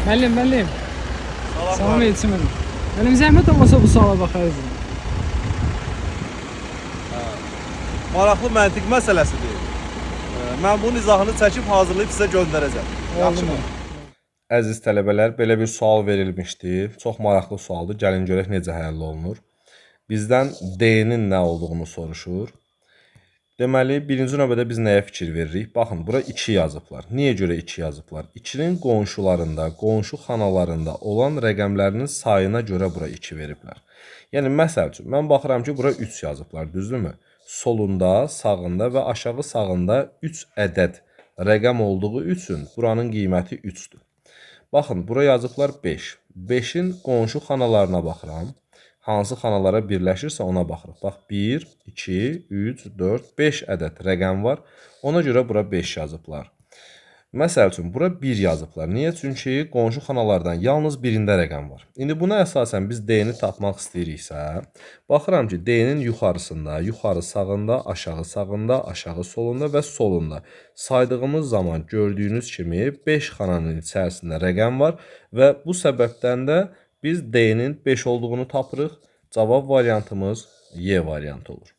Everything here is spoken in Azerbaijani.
Müəllim. Salam Salam var. Elçin müəllim. Müəllim zəhmət olmasa bu suala baxarız. Maraqlı məntiq məsələsidir. Mən bunun izahını çəkib hazırlayıb sizə göndərəcəm. Yaxşımı? Əziz tələbələr, belə bir sual verilmişdi. Çox maraqlı sualdır. Gəlin görək necə həll olunur. Bizdən D-nin nə olduğunu soruşur. Deməli, birinci növbədə biz nəyə fikir veririk? Baxın, bura 2 yazıblar. Niyə görə 2 yazıblar? 2-nin qonşularında, qonşu xanalarında olan rəqəmlərinin sayına görə bura 2 veriblər. Yəni, məsəl üçün, mən baxıram ki, bura 3 yazıblar, düzdürmü? Solunda, sağında və aşağı sağında 3 ədəd rəqəm olduğu üçün buranın qiyməti 3-dür. Baxın, bura yazıblar 5. 5-in qonşu xanalarına baxıram. Hansı xanalara birləşirsə ona baxırıq. Bax, 1, 2, 3, 4, 5 ədəd rəqəm var. Ona görə bura 5 yazıblar. Məsəl üçün, bura 1 yazıblar. Niyə? Çünki qonşu xanalardan yalnız birində rəqəm var. İndi buna əsasən biz D-ni tapmaq istəyiriksə, baxıram ki, D-nin yuxarısında, yuxarı sağında, aşağı sağında, aşağı solunda və solunda saydığımız zaman gördüyünüz kimi 5 xananın içərisində rəqəm var və bu səbəbdən də biz D-nin 5 olduğunu tapırıq. Cavab variantımız Y variantı olur.